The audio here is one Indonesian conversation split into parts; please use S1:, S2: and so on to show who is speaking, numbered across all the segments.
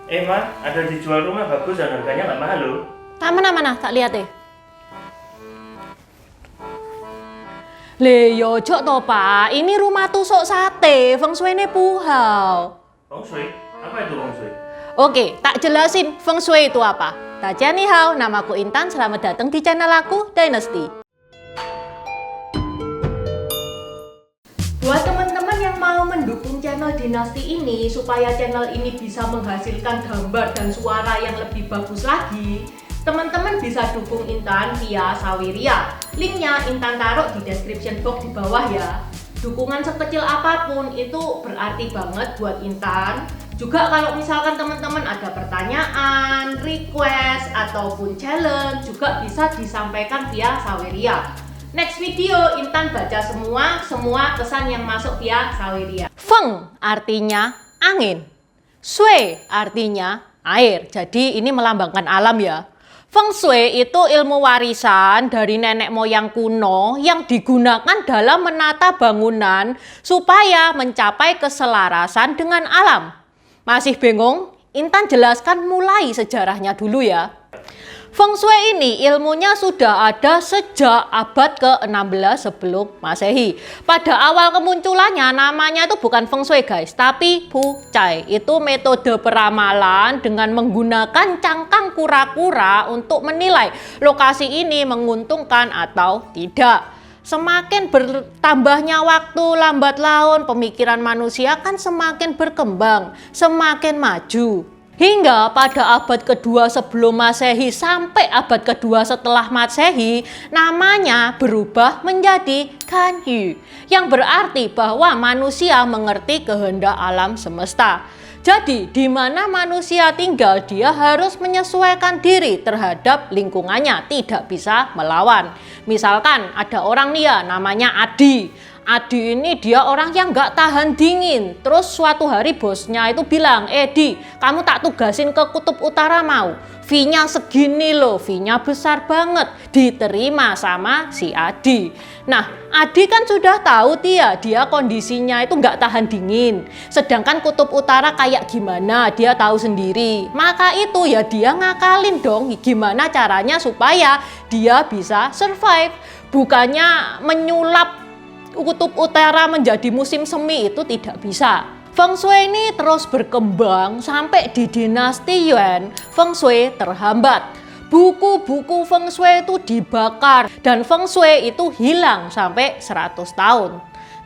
S1: Ma, ada dijual rumah bagus dan harganya nggak mahal loh.
S2: Mana, tak lihat deh. Le yo ojo to Pak, ini rumah tusuk sate, feng shui-ne puhao.
S1: Feng Shui? Apa itu Feng Shui?
S2: Oke, tak jelasin feng shui itu apa. Dacia ni hao, namaku Intan, selamat datang di channel aku, Dynasty. Buat teman-teman yang mau mendukung channel Dynasty ini supaya channel ini bisa menghasilkan gambar dan suara yang lebih bagus lagi, teman-teman bisa dukung Intan via Saweria. Linknya Intan taruh di description box di bawah ya. Dukungan sekecil apapun itu berarti banget buat Intan. Juga kalau misalkan teman-teman ada pertanyaan, request, ataupun challenge juga bisa disampaikan via Saweria. Next video Intan baca semua pesan yang masuk via Saweria. Feng artinya angin, shui artinya air. Jadi ini melambangkan alam ya. Feng Shui itu ilmu warisan dari nenek moyang kuno yang digunakan dalam menata bangunan supaya mencapai keselarasan dengan alam. Masih bingung? Intan jelaskan mulai sejarahnya dulu ya. Feng Shui ini ilmunya sudah ada sejak abad ke-16 sebelum Masehi. Pada awal kemunculannya namanya itu bukan Feng Shui guys, tapi Pu Cai. Itu metode peramalan dengan menggunakan cangkang kura-kura untuk menilai lokasi ini menguntungkan atau tidak. Semakin bertambahnya waktu lambat laun, pemikiran manusia kan semakin berkembang, semakin maju. Hingga pada abad kedua sebelum Masehi sampai abad kedua setelah Masehi, namanya berubah menjadi Kanyu, yang berarti bahwa manusia mengerti kehendak alam semesta. Jadi, di mana manusia tinggal, dia harus menyesuaikan diri terhadap lingkungannya, tidak bisa melawan. Misalkan ada orang nih ya, namanya Adi. Adi ini dia orang yang nggak tahan dingin. Terus suatu hari bosnya itu bilang, Di, kamu tak tugasin ke Kutub Utara mau? Fee-nya segini loh, fee-nya besar banget. Diterima sama si Adi. Nah, Adi kan sudah tahu dia kondisinya itu nggak tahan dingin. Sedangkan Kutub Utara kayak gimana, dia tahu sendiri. Maka itu ya dia ngakalin dong gimana caranya supaya dia bisa survive. Bukannya menyulap Kutub Utara menjadi musim semi, itu tidak bisa. Feng Shui ini terus berkembang sampai di dinasti Yuan. Feng Shui terhambat. Buku-buku Feng Shui itu dibakar dan Feng Shui itu hilang sampai 100 tahun.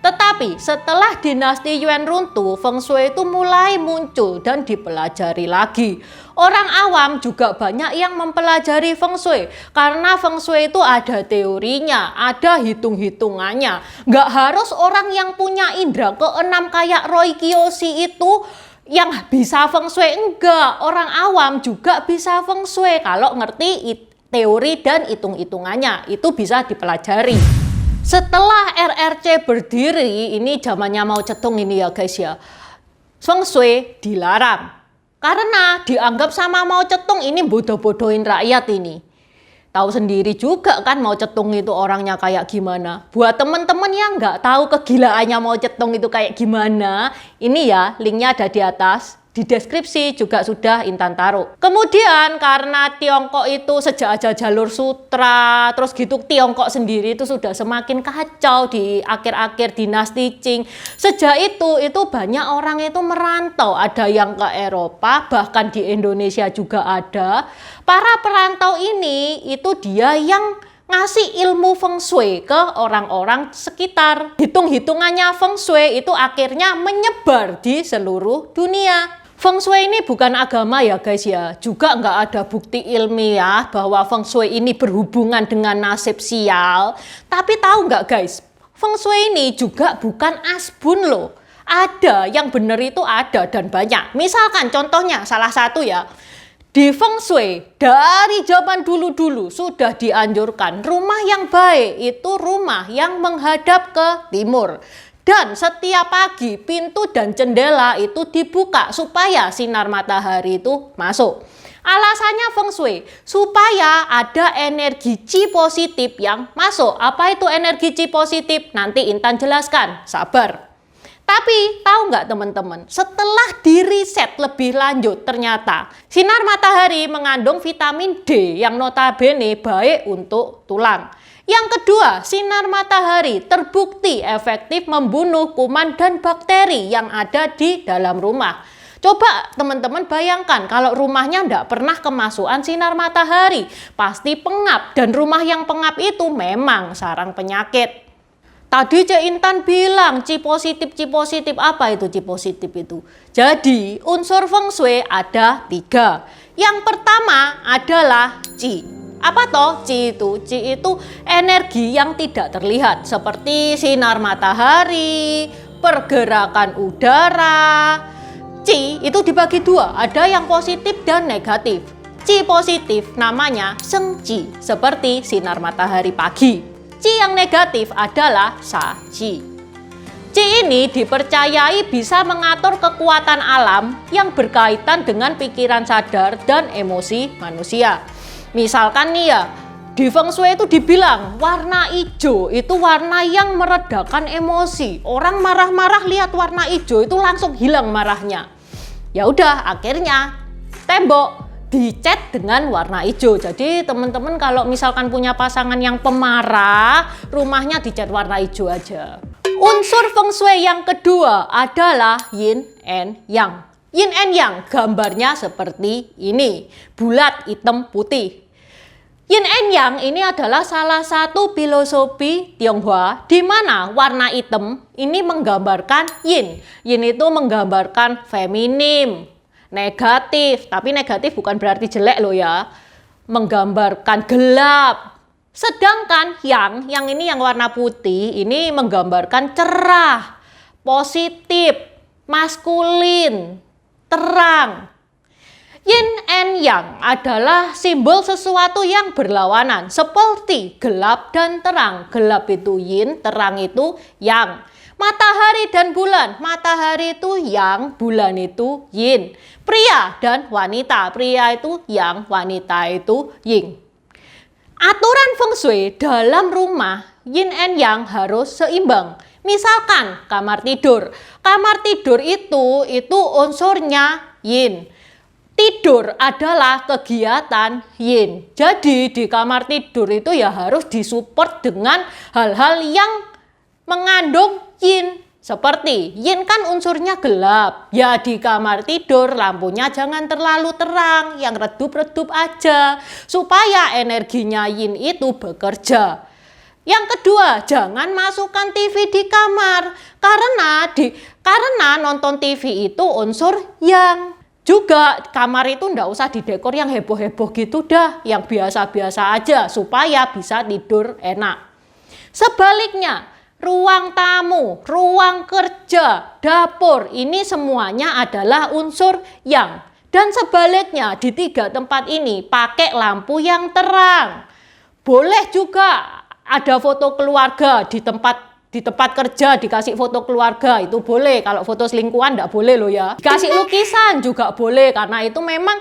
S2: Tetapi setelah dinasti Yuan runtuh, Feng Shui itu mulai muncul dan dipelajari lagi. Orang awam juga banyak yang mempelajari Feng Shui karena Feng Shui itu ada teorinya, ada hitung-hitungannya. Nggak harus orang yang punya indera keenam kayak Roy Kiyoshi itu yang bisa Feng Shui, enggak. Orang awam juga bisa Feng Shui kalau ngerti teori dan hitung-hitungannya. Itu bisa dipelajari. Setelah RRC berdiri, ini zamannya Mao Zedong ini ya guys ya, Feng Shui dilarang. Karena dianggap sama Mao Zedong ini bodoh-bodohin rakyat ini. Tahu sendiri juga kan Mao Zedong itu orangnya kayak gimana. Buat temen-temen yang nggak tahu kegilaannya Mao Zedong itu kayak gimana, ini ya linknya ada di atas. Di deskripsi juga sudah Intan taruh. Kemudian karena Tiongkok itu sejak ada jalur sutra, terus gitu Tiongkok sendiri itu sudah semakin kacau di akhir-akhir dinasti Qing. Sejak itu banyak orang itu merantau, ada yang ke Eropa, bahkan di Indonesia juga ada. Para perantau ini itu dia yang ngasih ilmu Feng Shui ke orang-orang sekitar. Hitung-hitungannya Feng Shui itu akhirnya menyebar di seluruh dunia. Feng Shui ini bukan agama ya guys ya, juga nggak ada bukti ilmiah bahwa Feng Shui ini berhubungan dengan nasib sial. Tapi tahu nggak guys, Feng Shui ini juga bukan asbun loh. Ada yang benar itu ada dan banyak. Misalkan contohnya salah satu ya, di Feng Shui dari zaman dulu-dulu sudah dianjurkan rumah yang baik itu rumah yang menghadap ke timur. Dan setiap pagi pintu dan jendela itu dibuka supaya sinar matahari itu masuk. Alasannya Feng Shui supaya ada energi Qi positif yang masuk. Apa itu energi Qi positif? Nanti Intan jelaskan, sabar.
S3: Tapi tahu nggak teman-teman, setelah diriset lebih lanjut ternyata sinar matahari mengandung vitamin D yang notabene baik untuk tulang. Yang kedua, sinar matahari terbukti efektif membunuh kuman dan bakteri yang ada di dalam rumah. Coba teman-teman bayangkan kalau rumahnya tidak pernah kemasukan sinar matahari, pasti pengap, dan rumah yang pengap itu memang sarang penyakit. Tadi Cik Intan bilang C positif, apa itu C positif itu? Jadi unsur feng shui ada 3. Yang pertama adalah Qi. Apa toh Qi itu? Qi itu energi yang tidak terlihat seperti sinar matahari, pergerakan udara. Qi itu dibagi 2, ada yang positif dan negatif. Qi positif namanya Sheng Qi, seperti sinar matahari pagi. Qi yang negatif adalah Sha Qi. Qi ini dipercayai bisa mengatur kekuatan alam yang berkaitan dengan pikiran sadar dan emosi manusia. Misalkan nih ya, di Feng Shui itu dibilang warna hijau itu warna yang meredakan emosi. Orang marah-marah lihat warna hijau itu langsung hilang marahnya. Ya udah, akhirnya tembok dicat dengan warna hijau. Jadi teman-teman kalau misalkan punya pasangan yang pemarah, rumahnya dicat warna hijau aja. Unsur feng shui yang kedua adalah yin and yang. Yin and yang gambarnya seperti ini, bulat, hitam, putih. Yin and yang ini adalah salah satu filosofi Tionghoa di mana warna hitam ini menggambarkan yin. Yin itu menggambarkan feminim, negatif, tapi negatif bukan berarti jelek loh ya. Menggambarkan gelap. Sedangkan yang ini yang warna putih, ini menggambarkan cerah, positif, maskulin, terang. Yin and yang adalah simbol sesuatu yang berlawanan, seperti gelap dan terang. Gelap itu yin, terang itu yang. Matahari dan bulan, matahari itu yang, bulan itu yin. Pria dan wanita, pria itu yang, wanita itu yin. Aturan feng shui dalam rumah yin and yang harus seimbang. Misalkan kamar tidur itu unsurnya yin. Tidur adalah kegiatan yin. Jadi di kamar tidur itu ya harus disupport dengan hal-hal yang mengandung yin. Seperti yin kan unsurnya gelap. Ya di kamar tidur lampunya jangan terlalu terang, yang redup-redup aja supaya energinya yin itu bekerja. Yang kedua, jangan masukkan TV di kamar karena nonton TV itu unsur yang. Juga kamar itu ndak usah didekor yang heboh-heboh gitu dah, yang biasa-biasa aja supaya bisa tidur enak. Sebaliknya, ruang tamu, ruang kerja, dapur, ini semuanya adalah unsur yang. Dan sebaliknya, di 3 tempat ini pakai lampu yang terang. Boleh juga ada foto keluarga di tempat kerja dikasih foto keluarga, itu boleh. Kalau foto selingkuhan enggak boleh loh ya. Dikasih lukisan juga boleh karena itu memang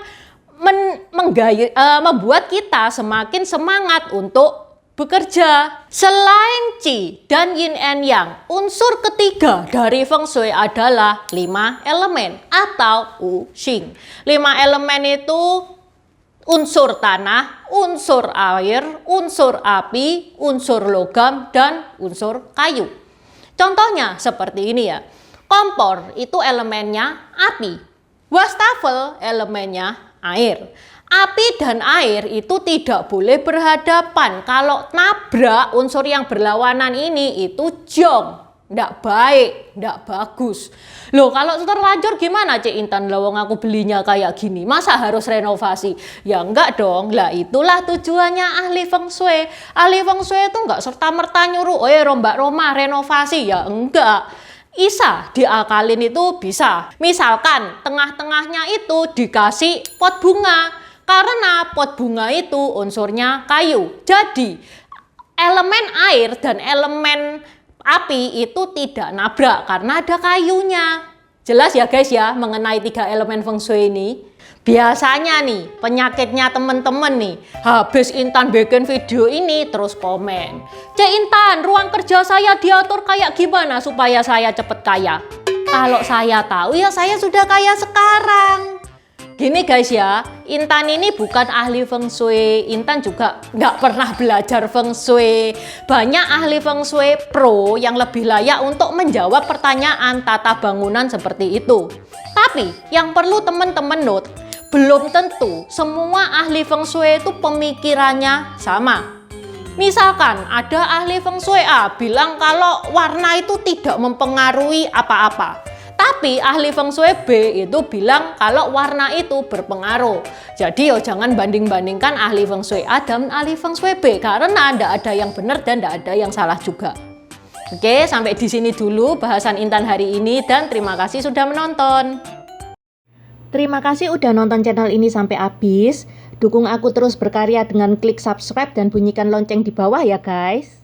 S3: membuat kita semakin semangat untuk bekerja. Selain Qi dan Yin and Yang, unsur ketiga dari Feng Shui adalah 5 elemen atau Wu Xing. 5 elemen itu unsur tanah, unsur air, unsur api, unsur logam, dan unsur kayu. Contohnya seperti ini ya. Kompor itu elemennya api. Wastafel elemennya air. Api dan air itu tidak boleh berhadapan. Kalau nabrak unsur yang berlawanan ini itu jong. Nggak baik, nggak bagus. Loh kalau terlanjur gimana Cik Intan? Lawang aku belinya kayak gini, masa harus renovasi? Ya enggak dong, lah itulah tujuannya ahli feng shui. Ahli feng shui itu enggak serta-merta nyuruh, Mbak Roma renovasi, ya enggak. Bisa diakalin itu bisa. Misalkan tengah-tengahnya itu dikasih pot bunga, karena pot bunga itu unsurnya kayu. Jadi elemen air dan elemen api itu tidak nabrak karena ada kayunya. Jelas ya guys ya mengenai 3 elemen feng shui ini. Biasanya nih, penyakitnya temen-temen nih, habis Intan bikin video ini terus komen. Cek Intan, ruang kerja saya diatur kayak gimana supaya saya cepet kaya? Kalau saya tahu ya saya sudah kaya sekarang. Gini guys ya, Intan ini bukan ahli feng shui, Intan juga nggak pernah belajar feng shui. Banyak ahli feng shui pro yang lebih layak untuk menjawab pertanyaan tata bangunan seperti itu. Tapi yang perlu teman-teman note, belum tentu semua ahli feng shui itu pemikirannya sama. Misalkan ada ahli feng shui A bilang kalau warna itu tidak mempengaruhi apa-apa. Tapi ahli feng shui B itu bilang kalau warna itu berpengaruh. Jadi jangan banding-bandingkan ahli feng shui A dan ahli feng shui B karena tidak ada yang benar dan tidak ada yang salah juga. Oke, sampai di sini dulu bahasan Intan hari ini dan terima kasih sudah menonton. Terima kasih udah nonton channel ini sampai habis. Dukung aku terus berkarya dengan klik subscribe dan bunyikan lonceng di bawah ya guys.